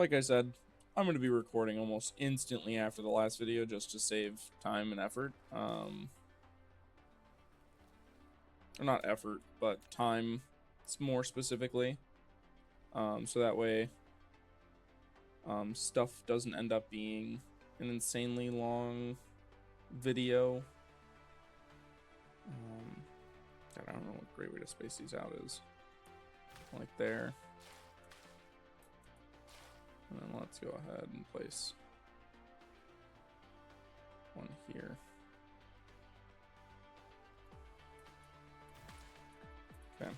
like I said, I'm going to be recording almost instantly after the last video just to save time and effort. Or not effort, but time more specifically. So that way stuff doesn't end up being an insanely long video. God, I don't know what great way to space these out is. Like there. And then let's go ahead and place one here. Okay.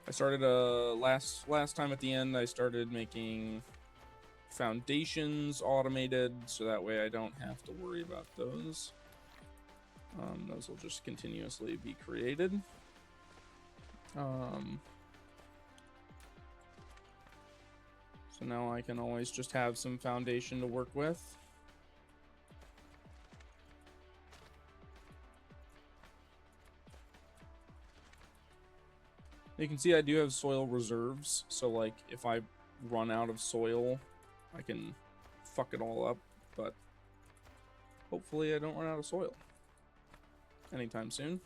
I started last time at the end I started making foundations automated, so that way I don't have to worry about those. Those will just continuously be created. So now I can always just have some foundation to work with. You can see I do have soil reserves, so like if I run out of soil, I can fuck it all up, but hopefully I don't run out of soil anytime soon.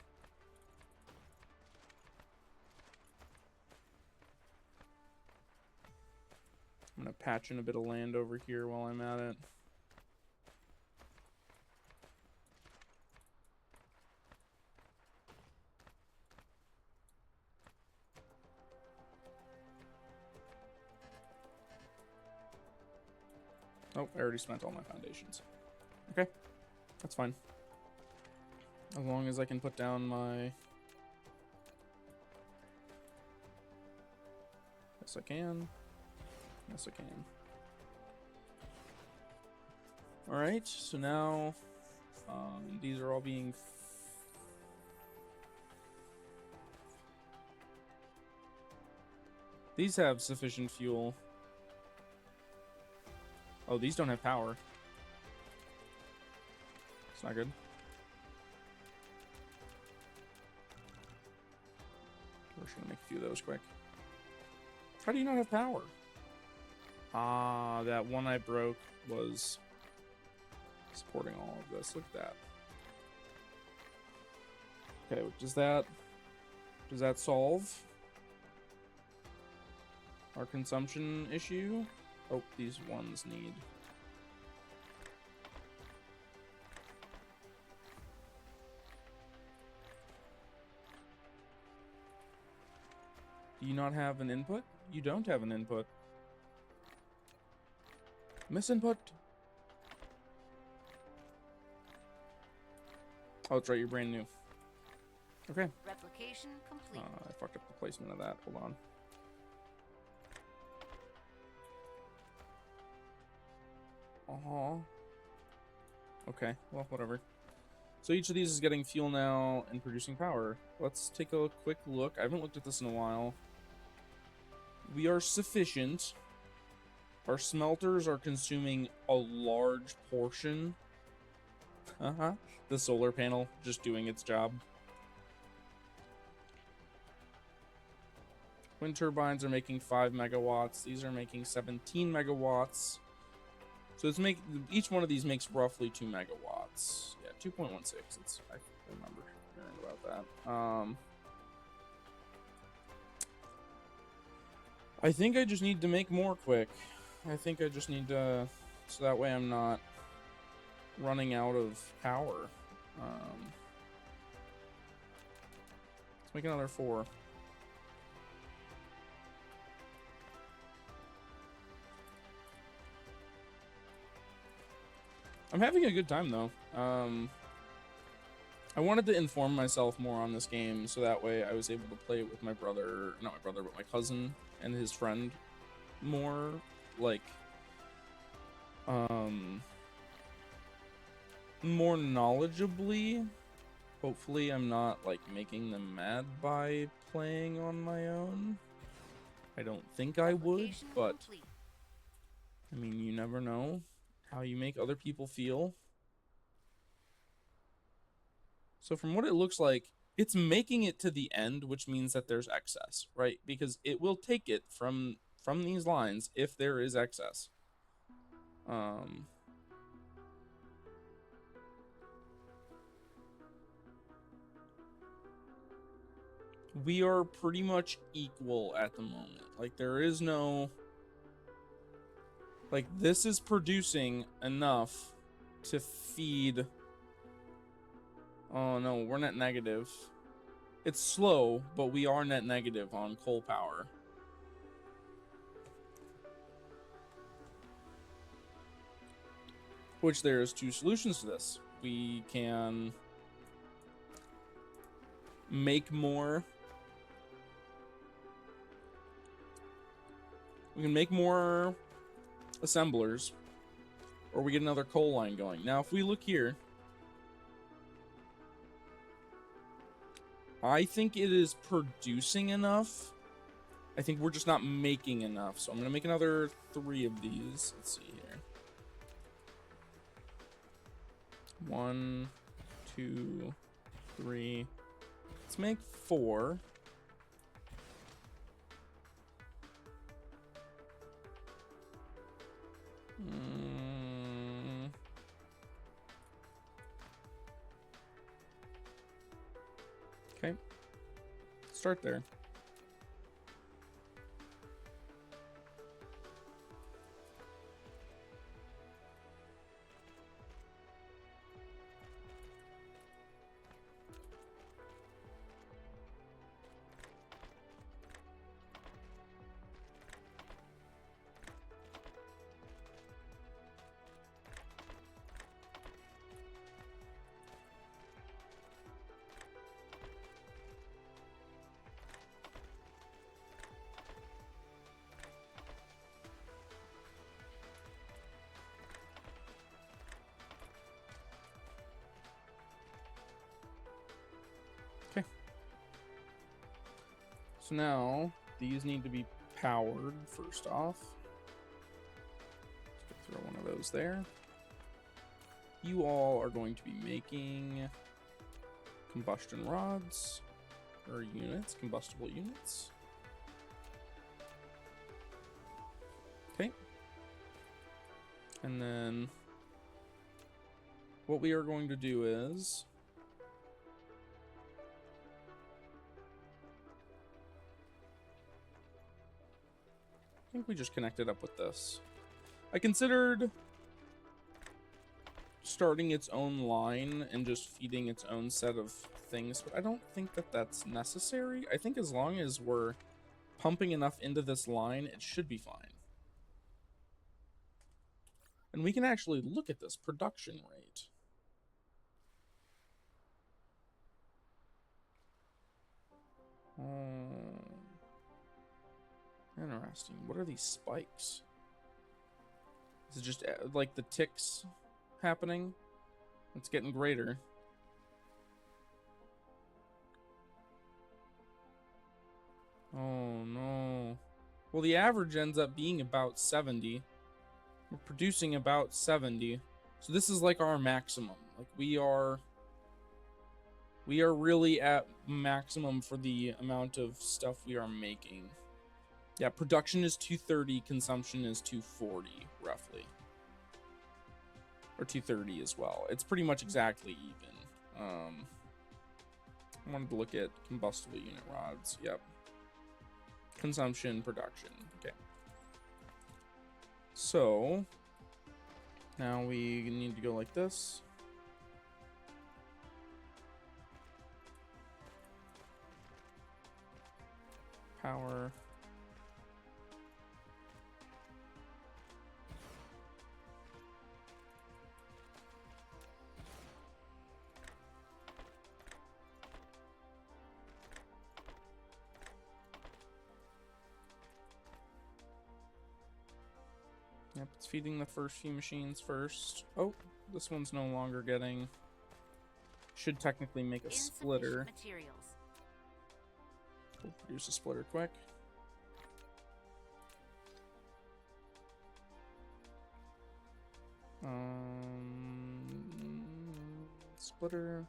I'm gonna patch in a bit of land over here while I'm at it. Oh, I already spent all my foundations. Okay, that's fine. As long as I can put down my... Yes, I can. Yes, I can. Alright, so now these are all being... These have sufficient fuel. Oh, these don't have power. It's not good. We're just gonna make a few of those quick. How do you not have power? Ah, that one I broke was supporting all of this. Look at that. Okay, does that solve our consumption issue? Oh, these ones need... Do you not have an input? You don't have an input. Misinput. Oh, that's right, you're brand new. Okay. Replication complete. I fucked up the placement of that. Hold on. Okay, well, whatever. So each of these is getting fuel now and producing power. Let's take a quick look. I haven't looked at this in a while. We are sufficient. Our smelters are consuming a large portion. The solar panel just doing its job. Wind turbines are making 5 megawatts. These are making 17 megawatts. So it's each one of these makes roughly 2 megawatts. Yeah, 2.16. I remember hearing about that. I think I just need to make more quick. I think I just need to, so that way I'm not running out of power. Let's make another 4. I'm having a good time, though. I wanted to inform myself more on this game, so that way I was able to play it with my brother, not my brother, but my cousin and his friend more, like, more knowledgeably. Hopefully I'm not, like, making them mad by playing on my own. I don't think I would, but, I mean, you never know how you make other people feel. So from what it looks like, it's making it to the end, which means that there's excess, right? Because it will take it from from these lines if there is excess. We are pretty much equal at the moment. Like, there is no... Like, this is producing enough to feed... Oh, no, we're net negative. It's slow, but we are net negative on coal power. Which there's two solutions to this. We can make more... We can make more assemblers, or we get another coal line going. Now, if we look here, I think it is producing enough. I think we're just not making enough. So I'm going to make another 3 of these. Let's see here. 1, 2, 3. Let's make 4. Okay. Start there. So now, these need to be powered first off. Let's throw one of those there. You all are going to be making combustion rods, or units, combustible units. Okay. And then what we are going to do is... I think we just connected up with this. I considered starting its own line and just feeding its own set of things, but I don't think that that's necessary. I think as long as we're pumping enough into this line, it should be fine. And we can actually look at this production rate. Interesting. What are these spikes? Is it just like the ticks happening? It's getting greater. Oh no. Well, the average ends up being about 70. We're producing about 70. So this is like our maximum. Like we are really at maximum for the amount of stuff we are making. Yeah, production is 230, consumption is 240, roughly. Or 230 as well. It's pretty much exactly even. I wanted to look at combustible unit rods. Yep. Consumption, production. Okay. So, now we need to go like this. Power. Yep, it's feeding the first few machines first. Oh, this one's no longer getting... Should technically make a splitter. Materials. We'll produce a splitter quick. Splitter.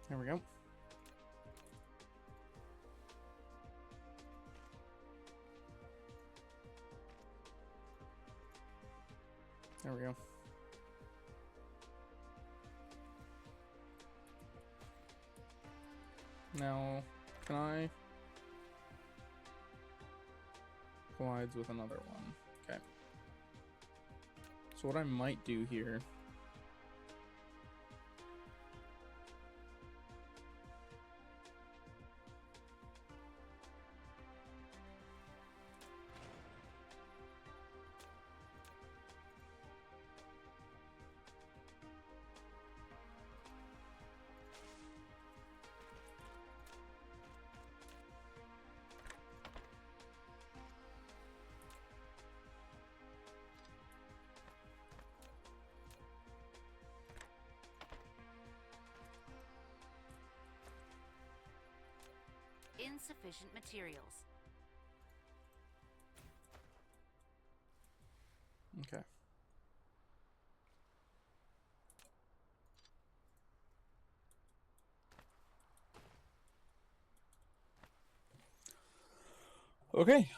There we go. There we go. Now, can I? Collides with another one. Okay. So what I might do here... Insufficient materials. Okay. Okay.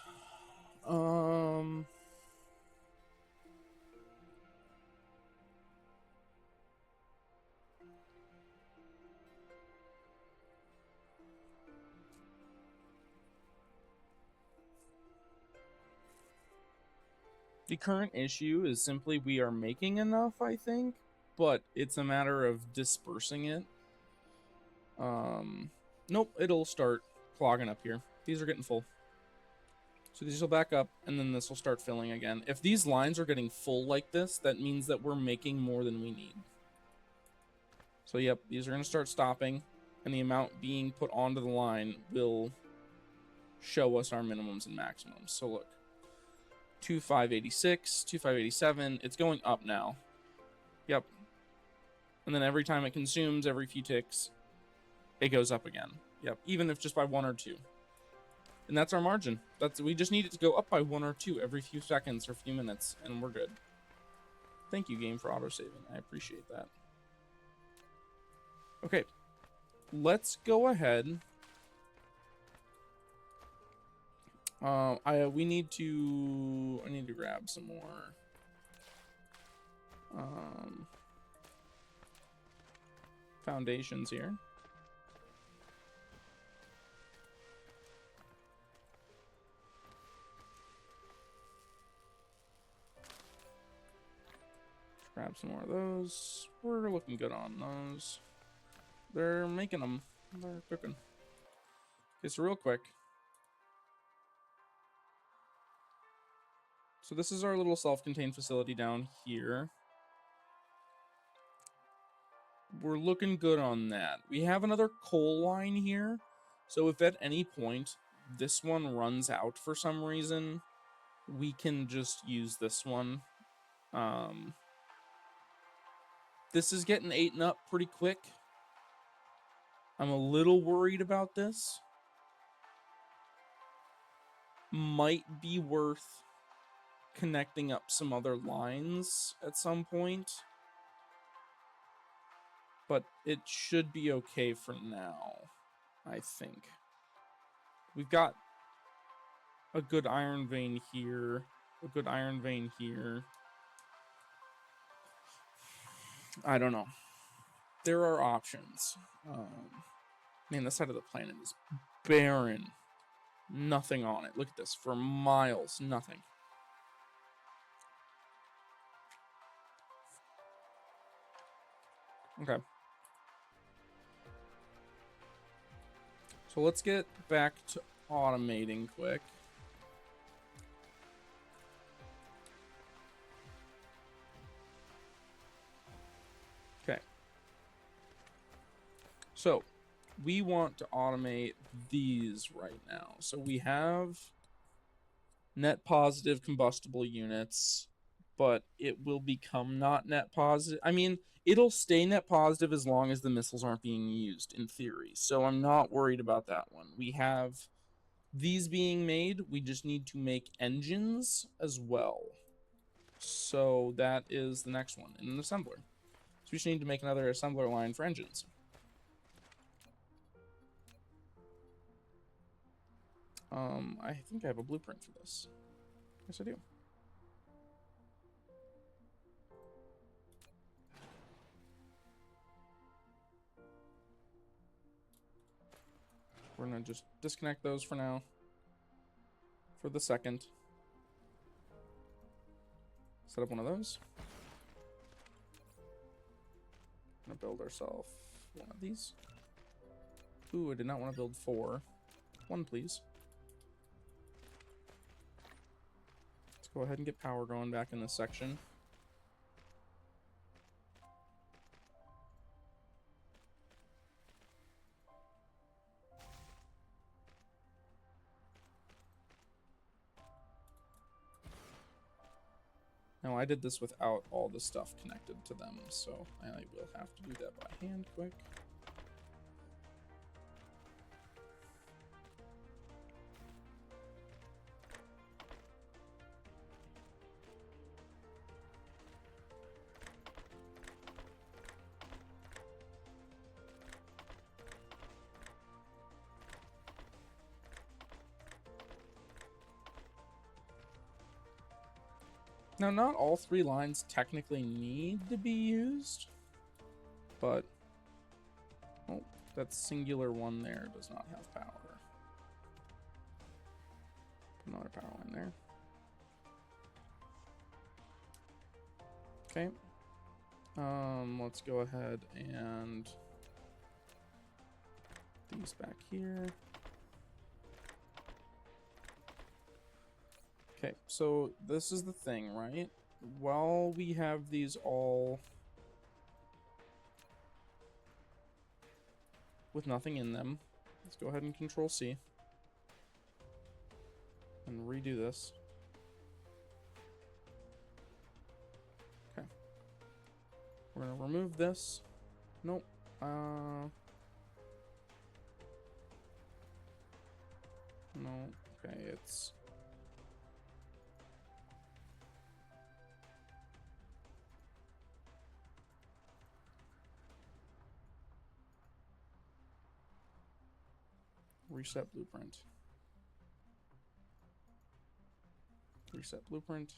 The current issue is simply we are making enough, I think, but it's a matter of dispersing it. Nope, it'll start clogging up here. These are getting full. So these will back up, and then this will start filling again. If these lines are getting full like this, that means that we're making more than we need. So yep, these are going to start stopping, and the amount being put onto the line will show us our minimums and maximums. So look, 2586, 2587, it's going up now. Yep. And then every time it consumes, every few ticks, it goes up again. Yep, even if just by 1 or 2. And that's our margin. We just need it to go up by 1 or 2 every few seconds or few minutes, and we're good. Thank you, game, for auto-saving. I appreciate that. Okay, let's go ahead. I need to grab some more. Foundations here. Grab some more of those. We're looking good on those. They're making them. They're cooking. Okay, so real quick. So this is our little self-contained facility down here. We're looking good on that. We have another coal line here. So if at any point this one runs out for some reason, we can just use this one. This is getting eaten up pretty quick. I'm a little worried about this. Might be worth connecting up some other lines at some point. But it should be okay for now, I think. We've got a good iron vein here, a good iron vein here. I don't know. There are options. Man, this side of the planet is barren. Nothing on it. Look at this. For miles, nothing. Okay. So let's get back to automating quick. Okay. So we want to automate these right now. So we have net positive combustible units, but it will become not net positive. I mean, it'll stay net positive as long as the missiles aren't being used, in theory. So I'm not worried about that one. We have these being made. We just need to make engines as well. So that is the next one in an assembler. So we just need to make another assembler line for engines. I think I have a blueprint for this. Yes, I do. We're gonna just disconnect those for now. For the second. Set up one of those. Gonna build ourselves one of these. Ooh, I did not want to build 4. 1, please. Let's go ahead and get power going back in this section. Now, I did this without all the stuff connected to them, so I will have to do that by hand quick. Now, not all 3 lines technically need to be used, but oh, that singular one there does not have power. Another power line there. Okay. Let's go ahead and these back here. Okay, so this is the thing, right? While we have these all with nothing in them, let's go ahead and Control C and redo this. Okay. We're gonna remove this. Nope. No. Okay, it's reset blueprint. Reset blueprint.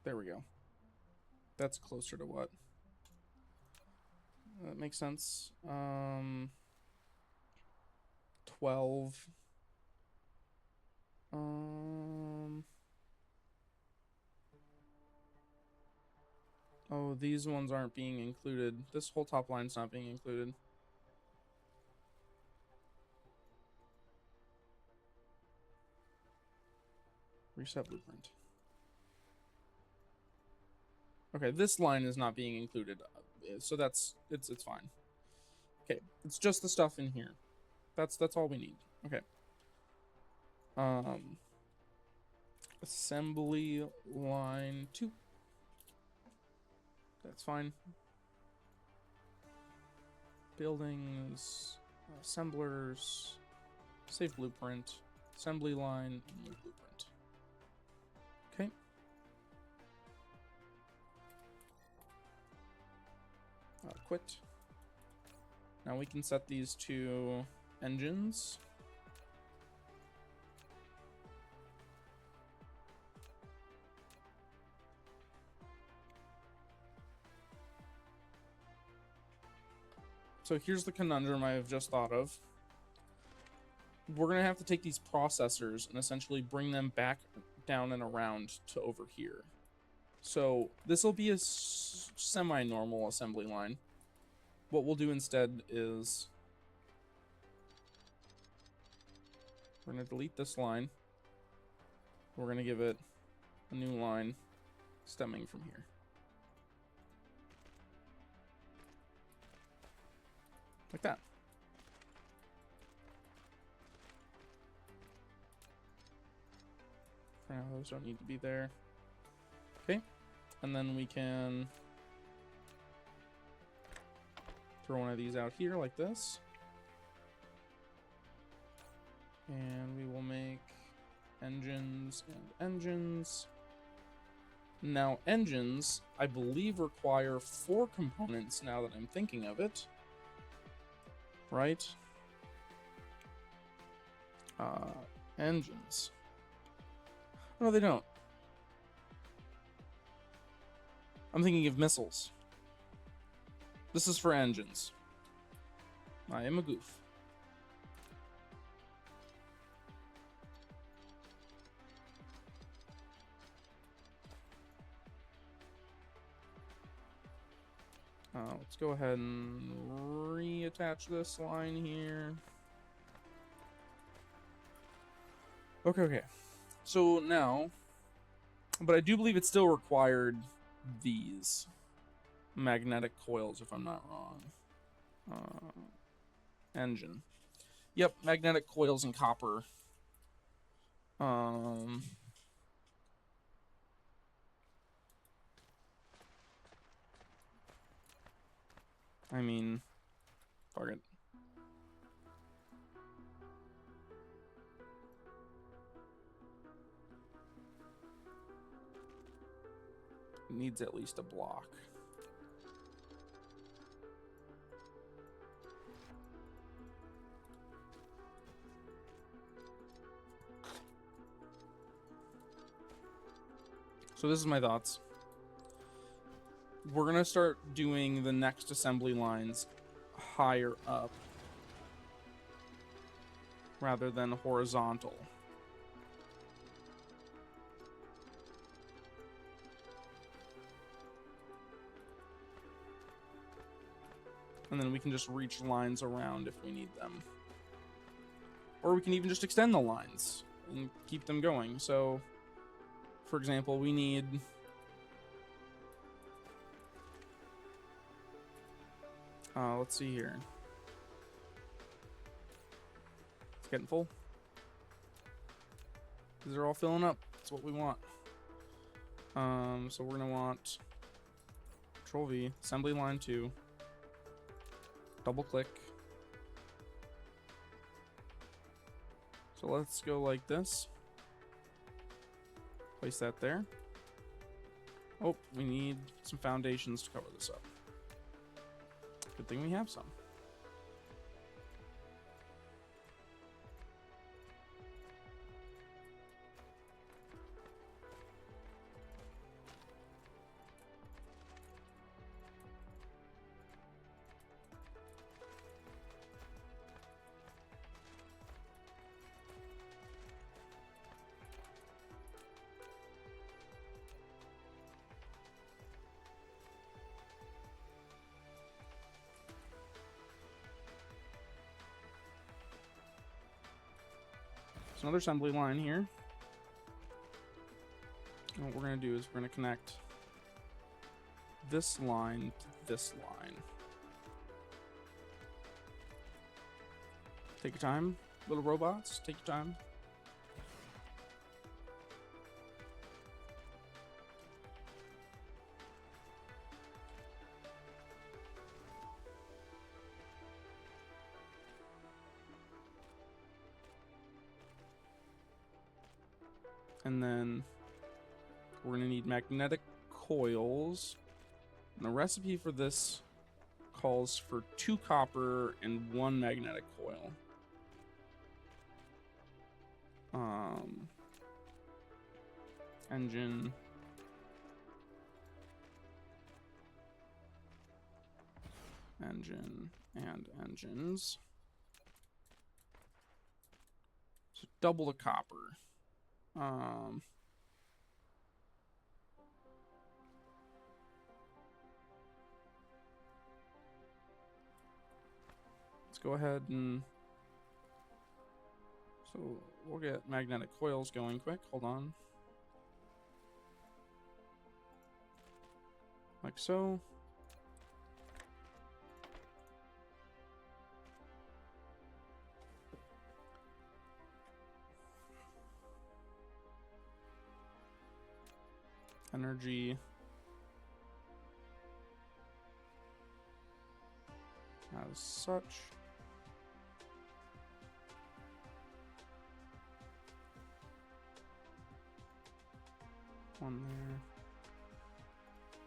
There we go. That's closer to what? That makes sense. 12. Oh, these ones aren't being included. This whole top line's not being included. Reset blueprint. Okay, this line is not being included, so it's fine. Okay, it's just the stuff in here. That's all we need. Okay. Assembly line 2. That's fine. Buildings, assemblers, save blueprint, assembly line, new blueprint. Okay. Quit. Now we can set these to engines. So here's the conundrum I have just thought of. We're going to have to take these processors and essentially bring them back down and around to over here. So this will be a semi-normal assembly line. What we'll do instead is we're going to delete this line. We're going to give it a new line stemming from here. Like that. For now, those don't need to be there. Okay. And then we can throw one of these out here like this. And we will make engines and engines. Now, engines, I believe, require 4 components now that I'm thinking of it. right? Engines. No, they don't. I'm thinking of missiles. This is for engines. I am a goof. Let's go ahead and reattach this line here. Okay. So now, but I do believe it still required these magnetic coils, if I'm not wrong. Engine. Yep, magnetic coils and copper. I mean, fuck it. It needs at least a block. So this is my thoughts. We're going to start doing the next assembly lines higher up rather than horizontal. And then we can just reach lines around if we need them. Or we can even just extend the lines and keep them going. So, for example, we need... let's see here. It's getting full. These are all filling up. That's what we want. So we're going to want Control V, assembly line 2, double click. So let's go like this. Place that there. Oh, we need some foundations to cover this up. Good thing we have some. So another assembly line here. And what we're going to do is we're going to connect this line to this line. Take your time, little robots. Take your time. And then we're going to need magnetic coils. And the recipe for this calls for 2 copper and 1 magnetic coil. Engine. Engine and engines. So double the copper. Let's go ahead and... So we'll get magnetic coils going quick. Hold on. Like so. Energy. As such. One there.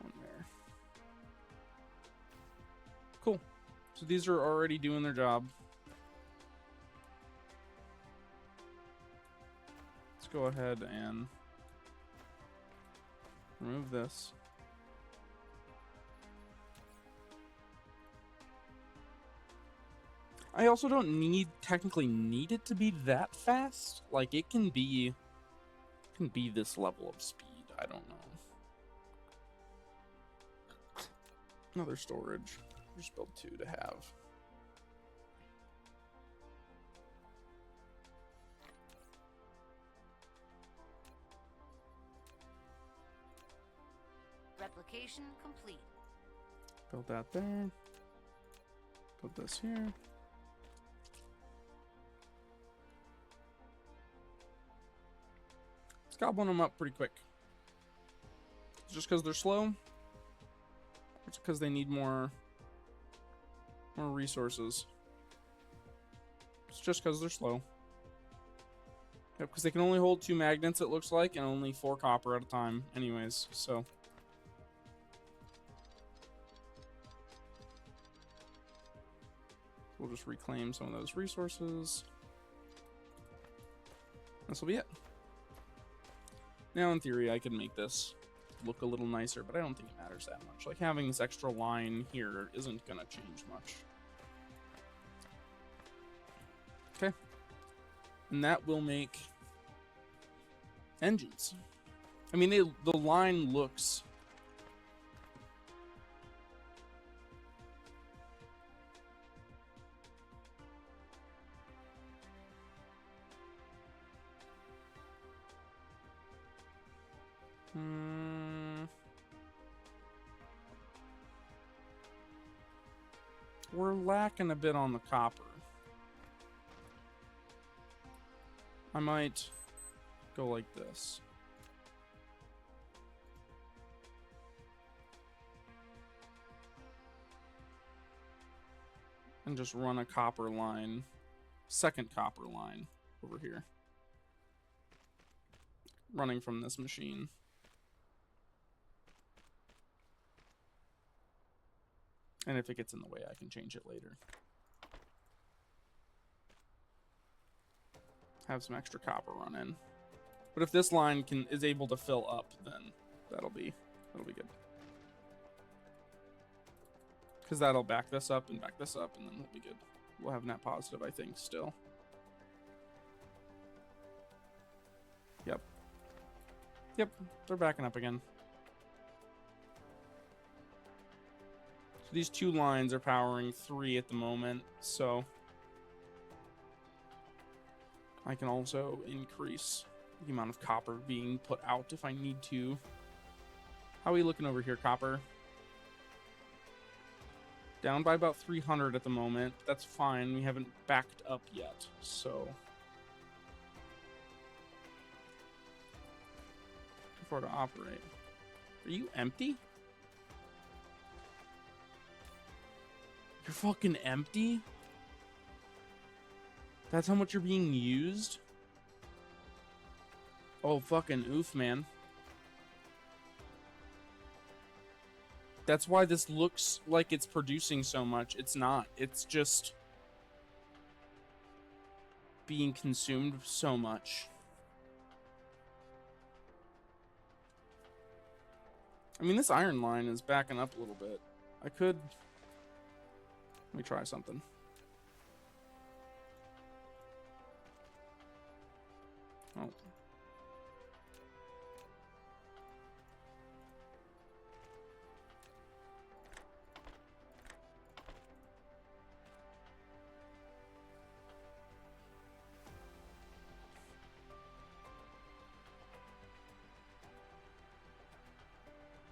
One there. Cool. So these are already doing their job. Let's go ahead and remove this. I also don't technically need it to be that fast. Like, it can be this level of speed. I don't know. Another storage. Just build 2 to have. Replication complete. Build that there. Put this here. Let's goblin them up pretty quick. Just because they're slow? It's because they need more resources. It's just because they're slow. Yep, because they can only hold 2 magnets, it looks like, and only 4 copper at a time anyways, so. We'll just reclaim some of those resources. This will be it. Now, in theory, I could make this look a little nicer, but I don't think it matters that much. Like, having this extra line here isn't going to change much. Okay. And that will make engines. I mean, the line looks... We're lacking a bit on the copper. I might go like this. And just run a copper line, second copper line over here. Running from this machine. And if it gets in the way, I can change it later. Have some extra copper run in. But if this line is able to fill up, then that'll be good. Because that'll back this up, and then we'll be good. We'll have net positive, I think, still. Yep. Yep, they're backing up again. These 2 lines are powering 3 at the moment, so I can also increase the amount of copper being put out if I need to. How are we looking over here, copper? Down by about 300 at the moment. That's fine. We haven't backed up yet, so... Before to operate. Are you empty? You're fucking empty? That's how much you're being used? Oh, fucking oof, man. That's why this looks like it's producing so much. It's not. It's just being consumed so much. I mean, this iron line is backing up a little bit. I could... Let me try something. Oh.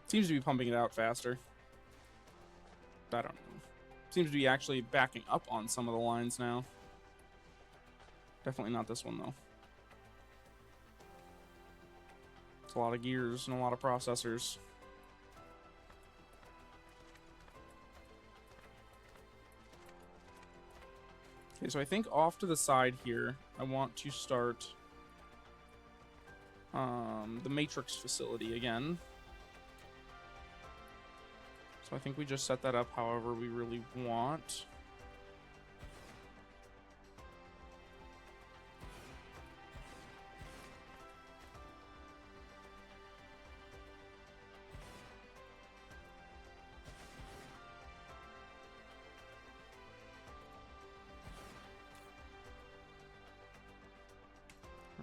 Seems to be pumping it out faster. I don't know. Seems to be actually backing up on some of the lines now. Definitely not this one, though. It's a lot of gears and a lot of processors. Okay, so I think off to the side here, I want to start the matrix facility again. So I think we just set that up however we really want.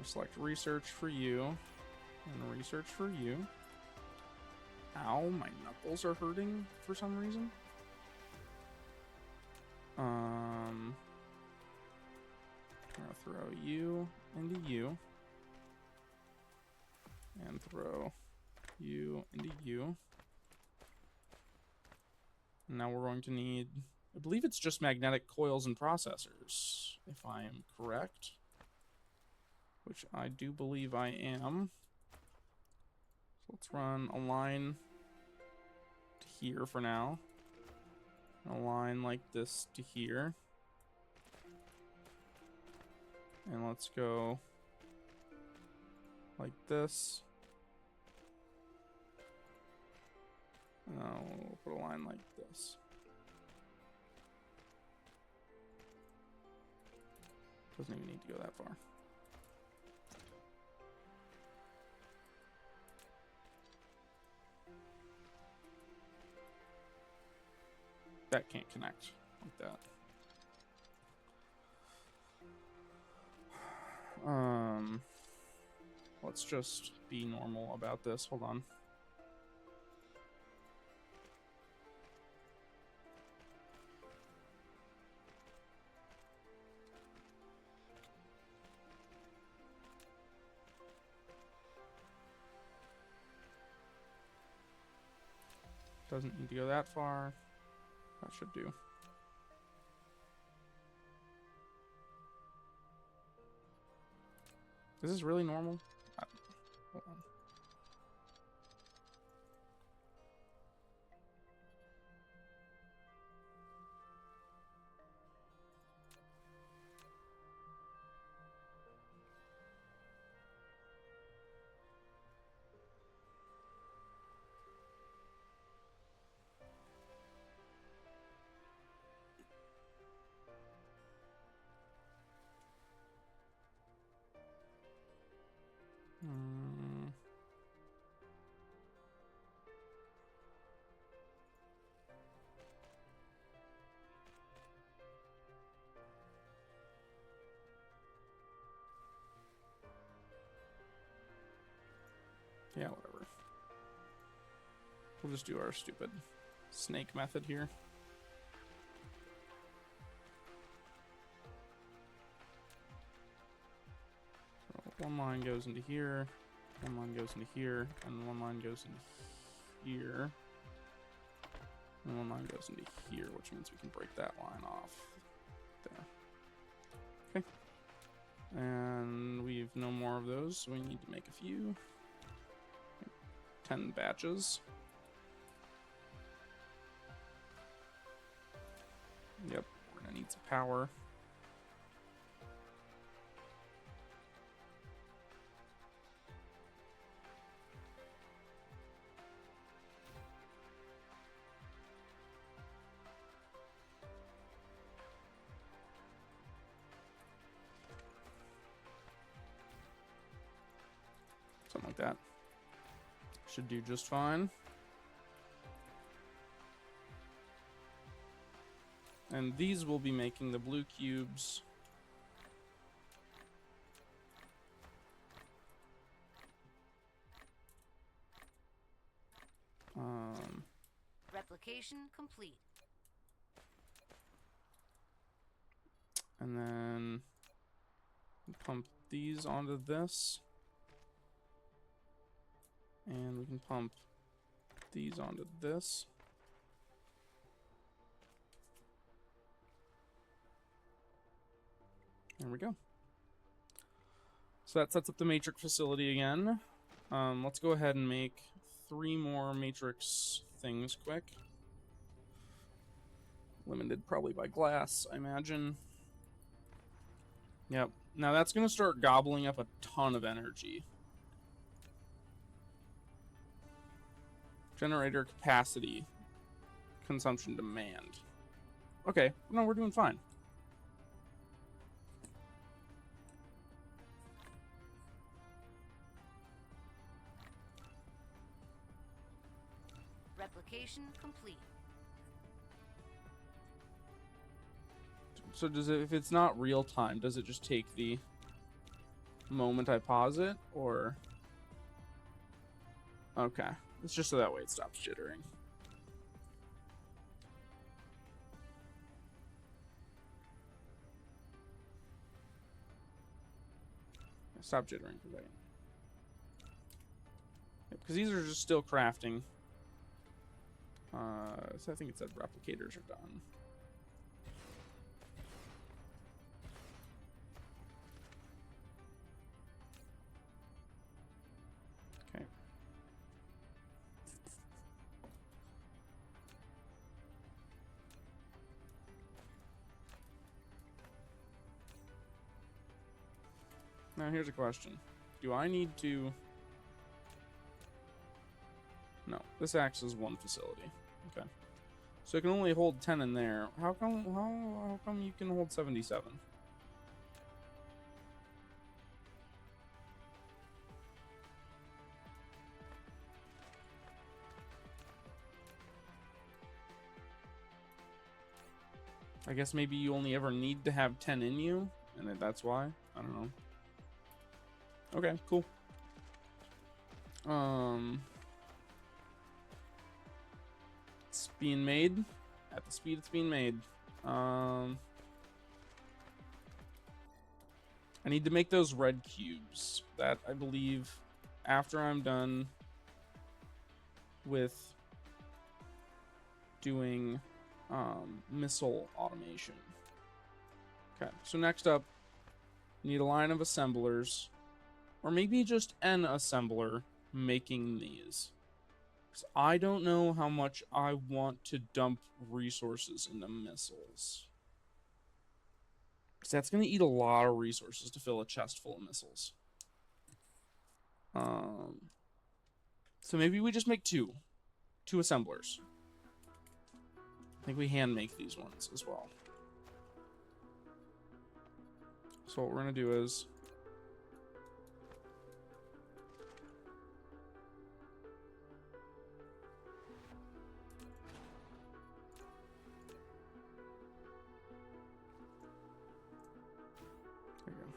select research for you, and research for you. Ow, my knuckles are hurting for some reason. I'm gonna throw you into you. And throw you into you. And now we're going to need, I believe it's just magnetic coils and processors, if I am correct. Which I do believe I am. So let's run a line to here for now. A line like this to here. And let's go like this. We'll put a line like this. Doesn't even need to go that far. That can't connect like that. Let's just be normal about this. Hold on. Doesn't need to go that far. That should do. Is this really normal? Hold on. Yeah, whatever. We'll just do our stupid snake method here. So one line goes into here, one line goes into here, and one line goes into here. And one line goes into here, which means we can break that line off there. Okay. And we've no more of those, so we need to make a few. 10 batches. Yep, we're gonna need some power. Something like that. Should do just fine. And these will be making the blue cubes. Replication complete. And then pump these onto this. And we can pump these onto this. There we go. So that sets up the matrix facility again. Let's go ahead and make 3 more matrix things quick. Limited probably by glass, I imagine. Yep. Now that's going to start gobbling up a ton of energy. Generator capacity. Consumption demand. Okay. No, we're doing fine. Replication complete. So does it, if it's not real time, does it just take the... moment I pause it, or... Okay. It's just so that way it stops jittering. Stop jittering for a second. Because these are just still crafting. So I think it said replicators are done. Okay. Now here's a question. Do I need to... No, this acts as one facility. Okay. So it can only hold 10 in there. How come you can hold 77? I guess maybe you only ever need to have 10 in you, and that's why. I don't know. Okay, cool. It's being made at the speed it's being made. I need to make those red cubes. That, I believe, after I'm done with doing missile automation. Okay, so next up, we need a line of assemblers, or maybe just an assembler making these. Because I don't know how much I want to dump resources into missiles. Because that's going to eat a lot of resources to fill a chest full of missiles. So maybe we just make two assemblers. I think we hand make these ones as well. So what we're going to do is... There you go.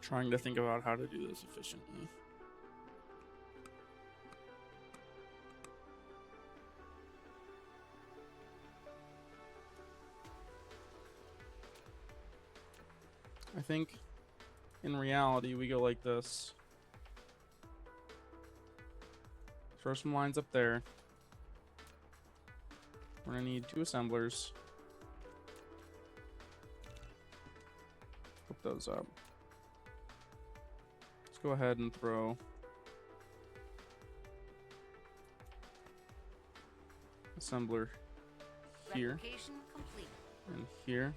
Trying to think about how to do this efficiently. I think in reality we go like this. Throw some lines up there. We're gonna need 2 assemblers. Put those up. Let's go ahead and throw assembler here Replication complete. and here.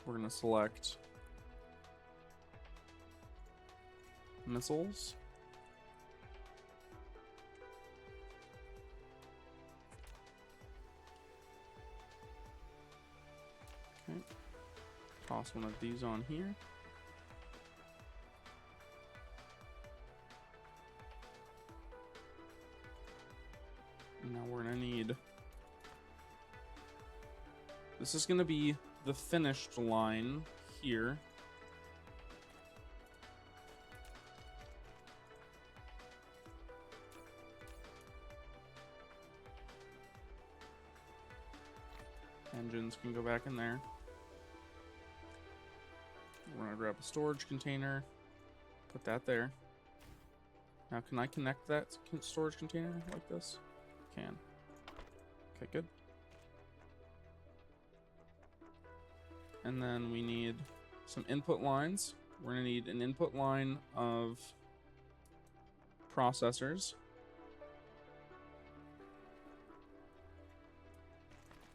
We're gonna select missiles. Okay. Toss one of these on here. Now we're gonna need... This is gonna be the finished line here. Engines can go back in there. We're gonna grab a storage container, put that there. Now, can I connect that storage container like this? Can. Okay, good. And then we need some input lines. We're gonna need an input line of processors.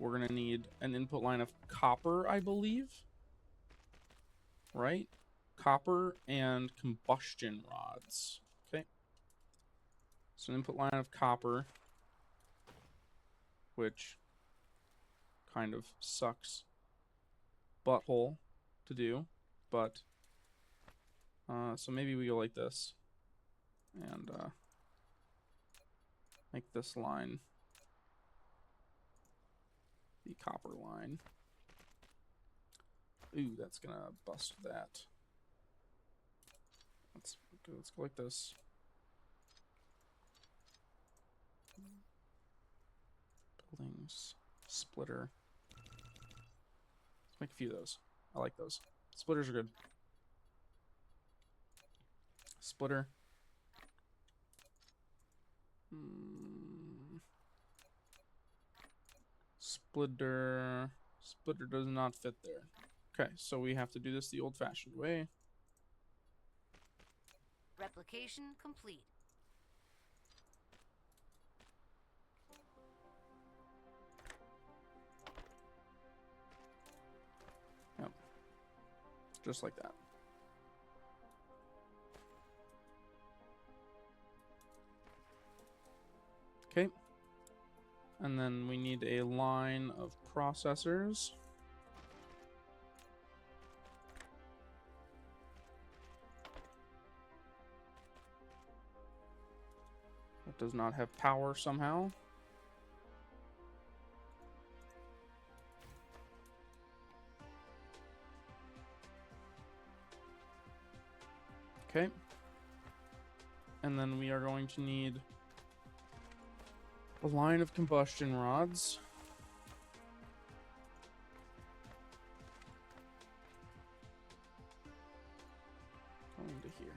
we're gonna need an input line of copper, I believe. Right? Copper and combustion rods. Okay. So an input line of copper, which kind of sucks butthole to do, but so maybe we go like this and make this line the copper line. Ooh, that's gonna bust that. Let's go like this. Buildings, splitter. Let's make a few of those. I like those. Splitters are good. Splitter. Splitter. Splitter does not fit there. Okay, so we have to do this the old-fashioned way. Replication complete. Yep. Just like that. Okay. And then we need a line of processors. That does not have power somehow. Okay. And then we are going to need a line of combustion rods. Going to here.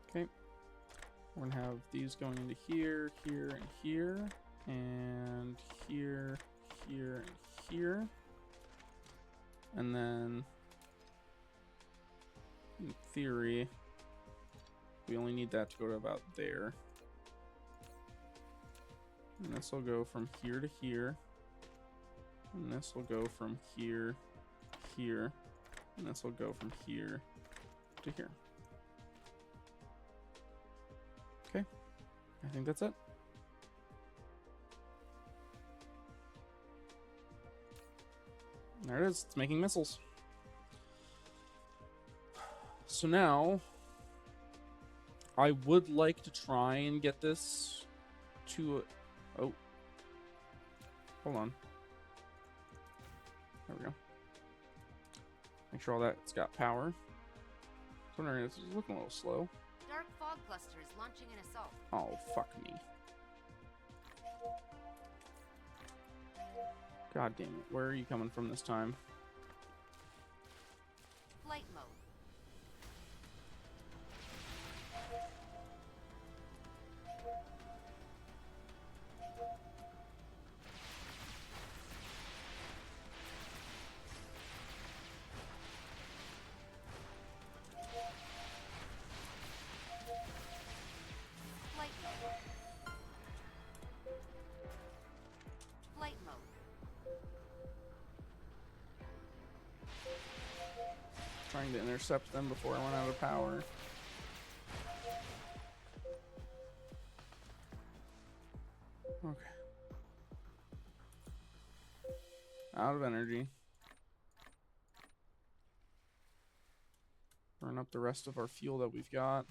Okay. We're gonna have these going into here, here, and here, and here, here, and here. And then, in theory, we only need that to go to about there. And this will go from here to here. And this will go from here, here. And this will go from here to here. Okay, I think that's it. There it is. It's making missiles. So now, I would like to try and get this to a... Oh. Hold on. There we go. Make sure all that's got power. I was wondering if this is looking a little slow. Dark fog cluster is launching an assault. Oh, fuck me. God damn it. Where are you coming from this time? Flight mode. Flight mode. Flight mode. Trying to intercept them before I run out of power. Okay. Out of energy. Burn up the rest of our fuel that we've got.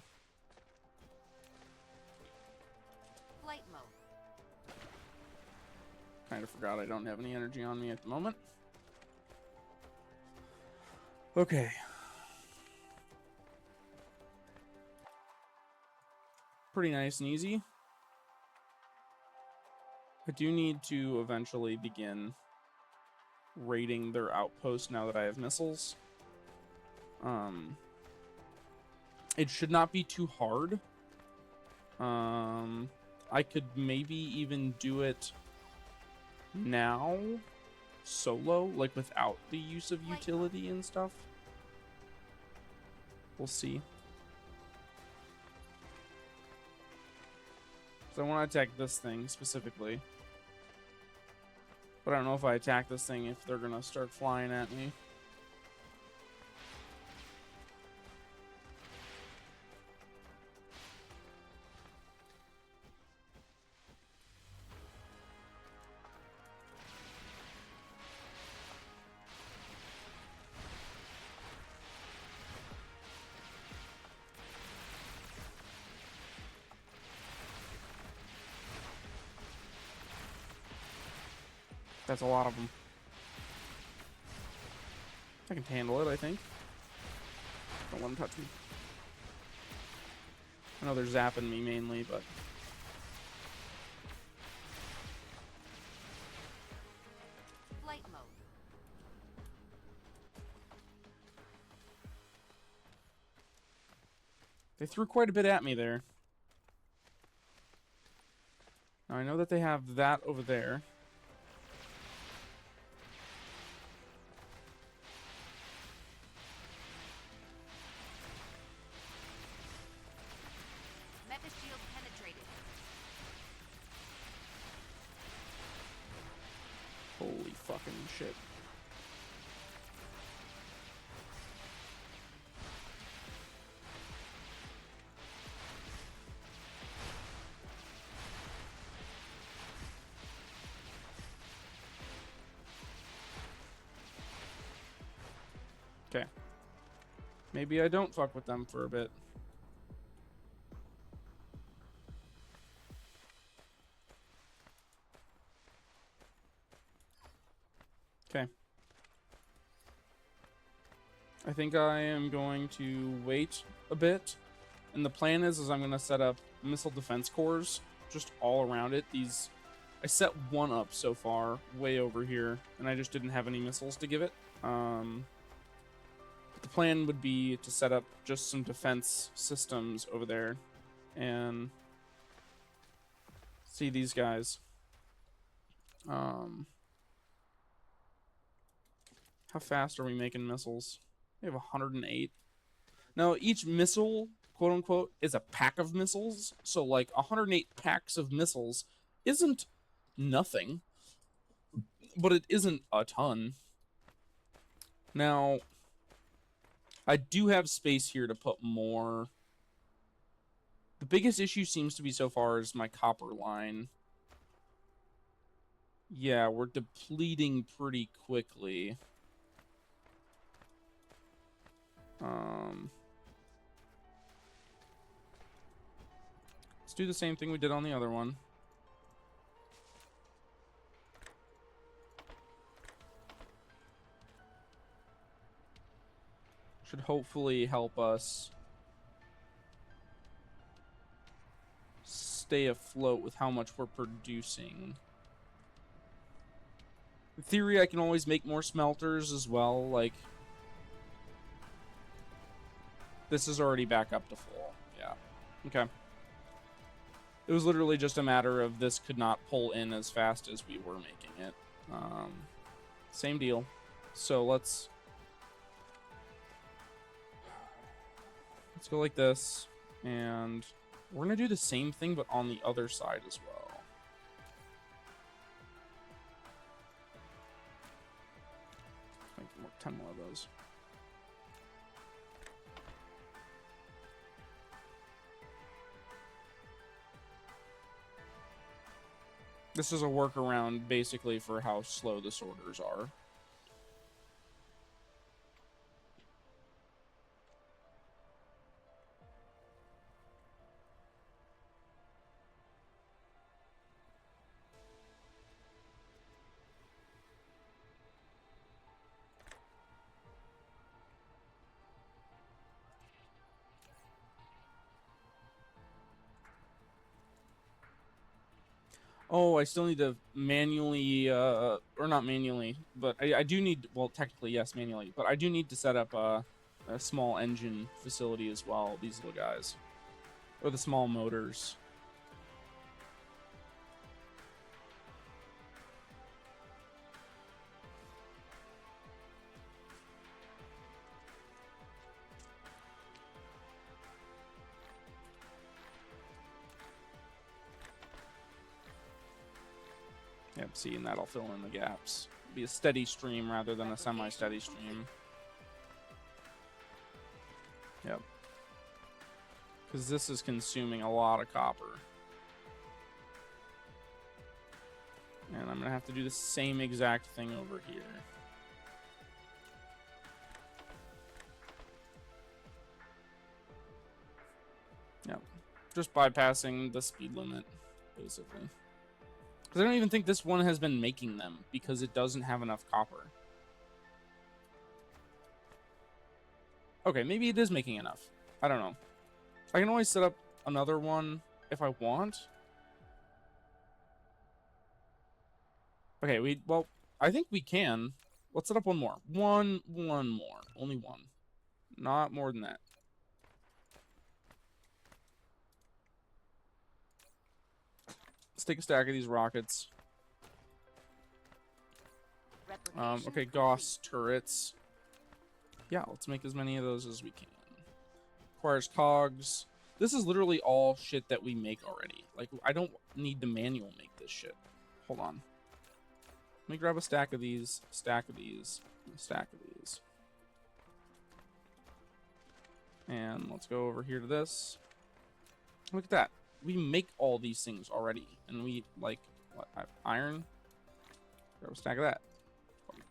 Flight mode. Kind of forgot I don't have any energy on me at the moment. Okay. pretty nice and easy. I do need to eventually begin raiding their outpost now that I have missiles. It should not be too hard. I could maybe even do it now solo, like without the use of utility and stuff. We'll see. So I want to attack this thing specifically. But I don't know if I attack this thing if they're gonna start flying at me. That's a lot of them. I can handle it, I think. Don't let them touch me. I know they're zapping me mainly, but... Flight mode. They threw quite a bit at me there. Now I know that they have that over there. Mega shield penetrated. Holy fucking shit. Okay. Maybe I don't fuck with them for a bit. Okay. I think I am going to wait a bit. And the plan is I'm going to set up missile defense cores just all around it. These, I set one up so far, way over here, and I just didn't have any missiles to give it. But the plan would be to set up just some defense systems over there and see these guys. How fast are we making missiles? We have 108. Now, each missile, quote unquote, is a pack of missiles. So, like, 108 packs of missiles isn't nothing, but it isn't a ton. Now, I do have space here to put more. The biggest issue seems to be so far is my copper line. Yeah, we're depleting pretty quickly. Let's do the same thing we did on the other one. Should hopefully help us stay afloat with how much we're producing. In theory, I can always make more smelters as well. Like, this is already back up to full. Yeah. Okay. It was literally just a matter of this could not pull in as fast as we were making it. Same deal. So let's go like this, and we're gonna do the same thing but on the other side as well. Make 10 more of those. This is a workaround basically for how slow the sorters are. Oh, I still need to manually, or not manually, but I do need, well, technically, yes, manually, but I do need to set up a small engine facility as well, these little guys. Or the small motors. Yep, see, and that'll fill in the gaps. Be a steady stream rather than a semi-steady stream. Yep. Because this is consuming a lot of copper. And I'm going to have to do the same exact thing over here. Yep. Just bypassing the speed limit, basically. Because I don't even think this one has been making them, because it doesn't have enough copper. Okay, maybe it is making enough. I don't know. I can always set up another one if I want. Okay, well, I think we can. Let's set up one more. One more. Only one. Not more than that. Let's take a stack of these rockets. Okay, Gauss turrets. Yeah, let's make as many of those as we can. Requires cogs. This is literally all shit that we make already. Like, I don't need to manual make this shit. Hold on. Let me grab a stack of these, stack of these, a stack of these. And let's go over here to this. Look at that. We make all these things already. And we, like, what? Iron? Grab a stack of that.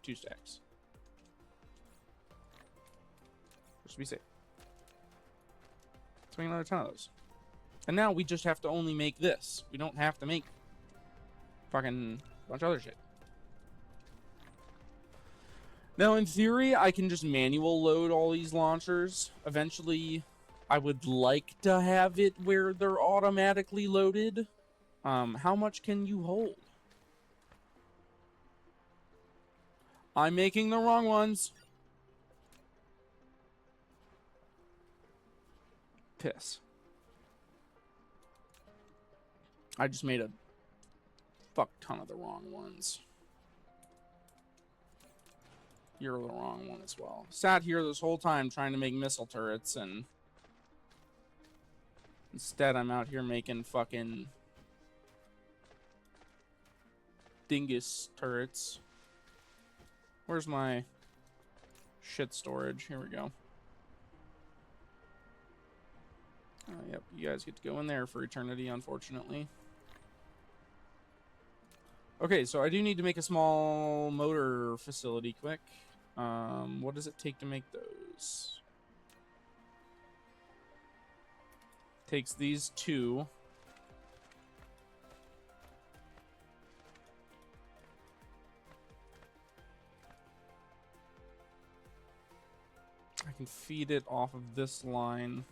2 stacks. Just to be safe. Let's make another 10 of those. And now we just have to only make this. We don't have to make fucking a bunch of other shit. Now, in theory, I can just manual load all these launchers. Eventually, I would like to have it where they're automatically loaded. How much can you hold? I'm making the wrong ones. Piss. I just made a fuck ton of the wrong ones. You're the wrong one as well. Sat here this whole time trying to make missile turrets, and instead I'm out here making fucking dingus turrets. Where's my shit storage? Here we go. Yep, you guys get to go in there for eternity, unfortunately. Okay, so I do need to make a small motor facility quick. What does it take to make those? Takes these 2. I can feed it off of this line.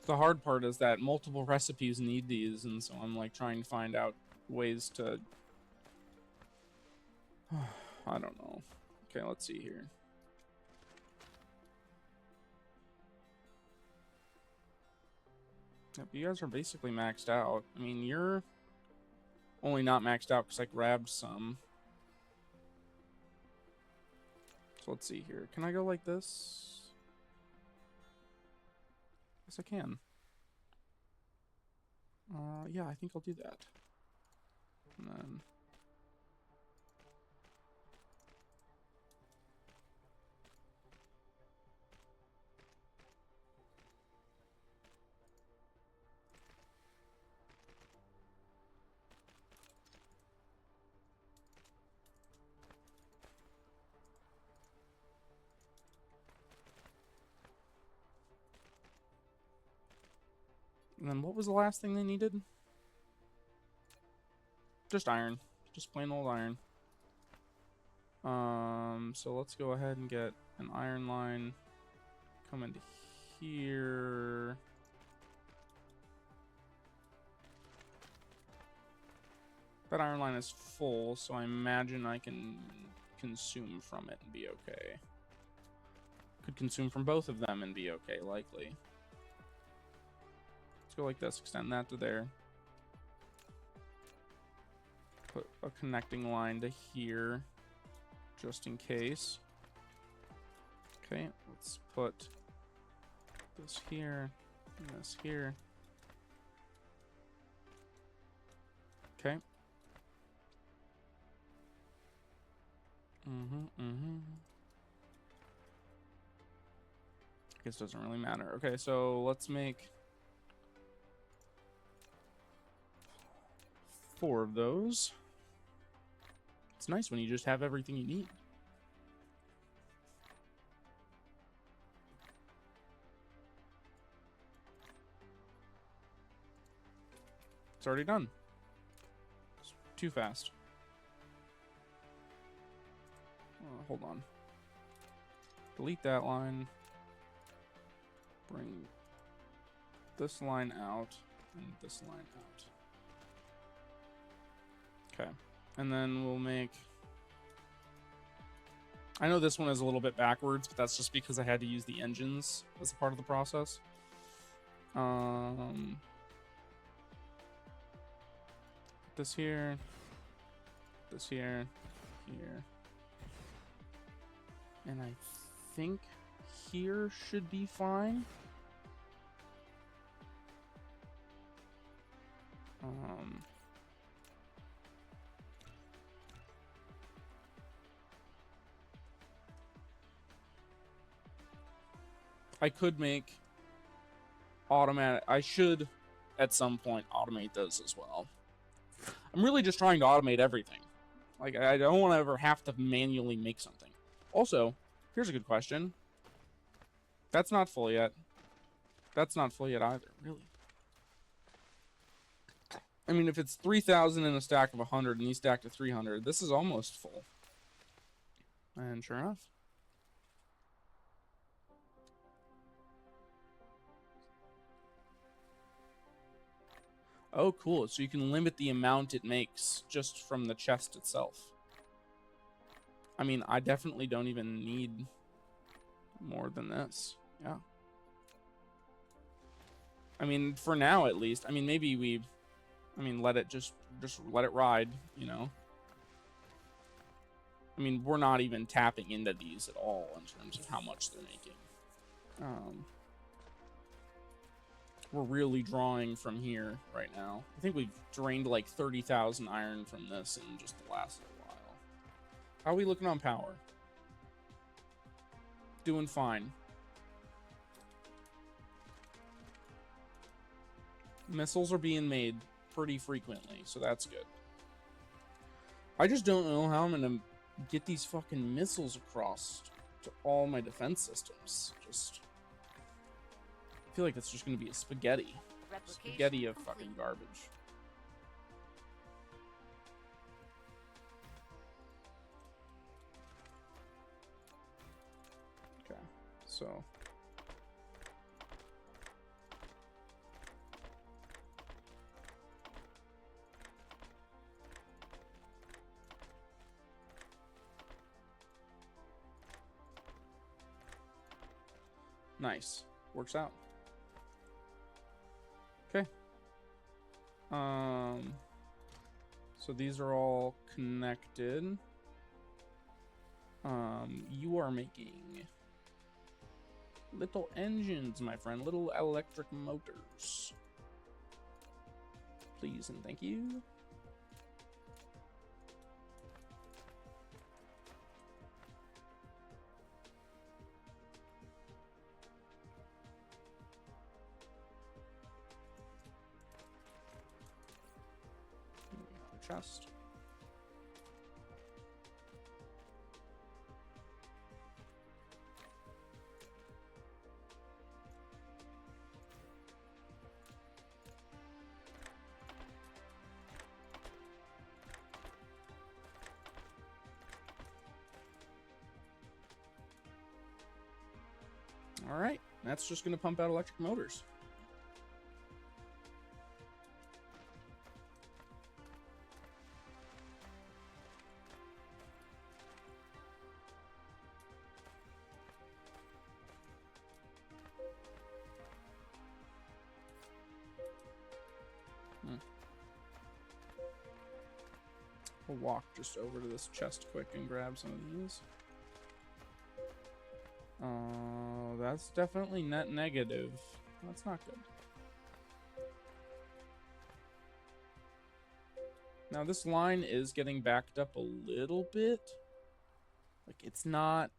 The hard part is that multiple recipes need these, and so I'm like trying to find out ways to... I don't know. Okay, let's see here. Yep, you guys are basically maxed out. I mean, you're only not maxed out because I grabbed some. So let's see here. Can I go like this? Yes, I can. Yeah, I think I'll do that. And then... And then what was the last thing they needed? Just iron. Just plain old iron. So let's go ahead and get an iron line. Come into here. That iron line is full, so I imagine I can consume from it and be okay. Could consume from both of them and be okay, likely. Let's go like this, extend that to there. Put a connecting line to here, just in case. Okay, let's put this here, and this here. Okay. I guess it doesn't really matter. Okay, so let's make 4 of those. It's nice when you just have everything you need. It's already done. It's too fast. Hold on. Delete that line. Bring this line out and this line out. Okay. And then we'll make... I know this one is a little bit backwards, but that's just because I had to use the engines as a part of the process. Put this here. This here. Here. And I think here should be fine. I could make automatic. I should, at some point, automate those as well. I'm really just trying to automate everything. Like, I don't want to ever have to manually make something. Also, here's a good question. That's not full yet. That's not full yet either, really. I mean, if it's 3,000 in a stack of 100 and these stacked to 300, this is almost full. And sure enough. Oh, cool. So you can limit the amount it makes just from the chest itself. I mean, I definitely don't even need more than this. Yeah. I mean, for now at least. I mean, maybe we... I mean, let it just let it ride, you know? I mean, we're not even tapping into these at all in terms of how much they're making. We're really drawing from here right now. I think we've drained like 30,000 iron from this in just the last little while. How are we looking on power? Doing fine. Missiles are being made pretty frequently, so that's good. I just don't know how I'm gonna get these fucking missiles across to all my defense systems. Just... I feel like that's just gonna be a spaghetti. Spaghetti of fucking garbage. Okay, so... Nice. Works out. Okay. So these are all connected. You are making little engines, my friend. Little electric motors. Please and thank you. Chest. All right, that's just going to pump out electric motors. We'll walk just over to this chest quick and grab some of these. That's definitely net negative. That's not good. Now this line is getting backed up a little bit. Like it's not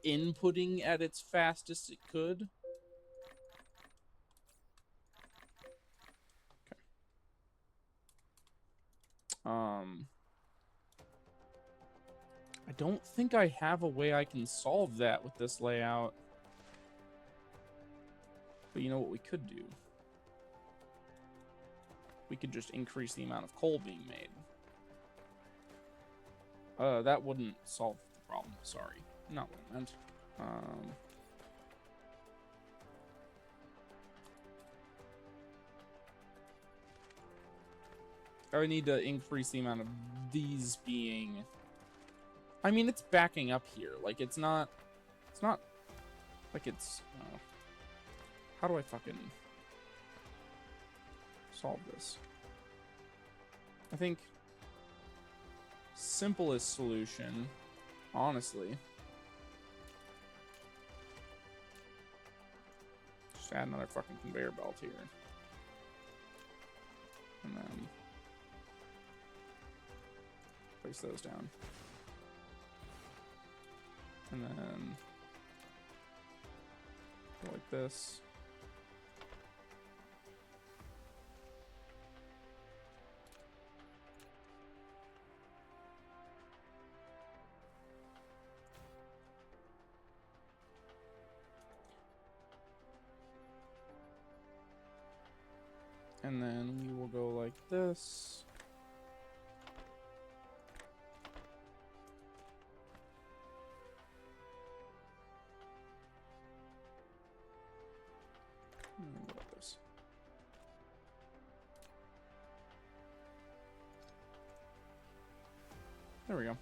inputting at its fastest it could. Okay. I don't think I have a way I can solve that with this layout. But you know what we could do? We could just increase the amount of coal being made. That wouldn't solve the problem. Sorry. Not what I meant. I would need to increase the amount of these being... I mean, it's backing up here. Like, it's not like it's... how do I fucking solve this? I think simplest solution, honestly, just add another fucking conveyor belt here. And then place those down. And then go like this. And then we will go like this. And then go like this. There we go.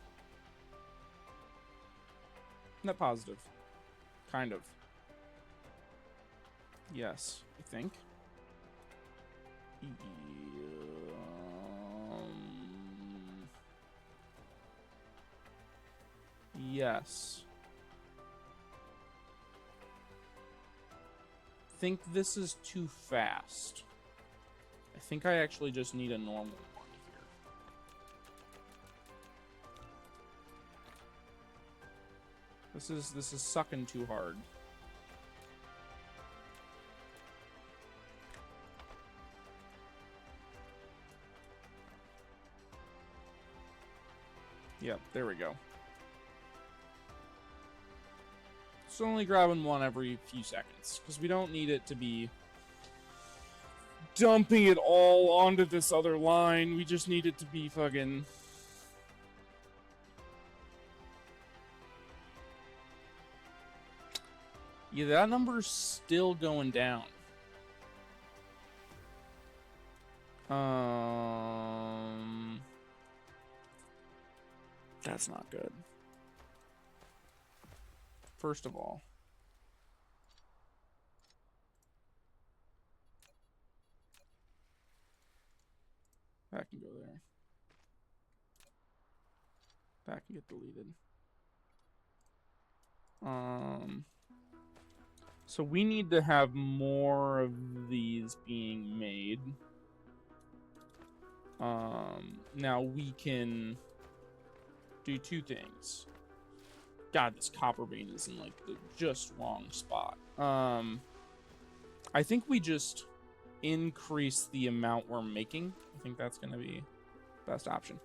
Net positive. Kind of. Yes, I think. Yes. Think this is too fast. I think I actually just need a normal one here. This is sucking too hard. Yep, there we go. It's only grabbing one every few seconds, because we don't need it to be dumping it all onto this other line. We just need it to be fucking... Yeah, that number's still going down. That's not good. First of all, that can go there. That can get deleted. So we need to have more of these being made. Now we can do two things. God, this copper vein is in like the just wrong spot. I think we just increase the amount we're making. I think that's gonna be the best option.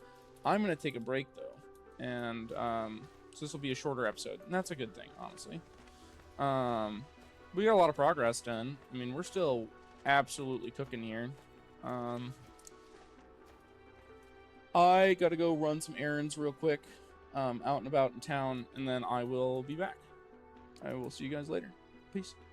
I'm gonna take a break though, and so this will be a shorter episode, and that's a good thing, honestly. We got a lot of progress done. I mean, we're still absolutely cooking here. I gotta go run some errands real quick, out and about in town, and then I will be back. I will see you guys later. Peace. Peace.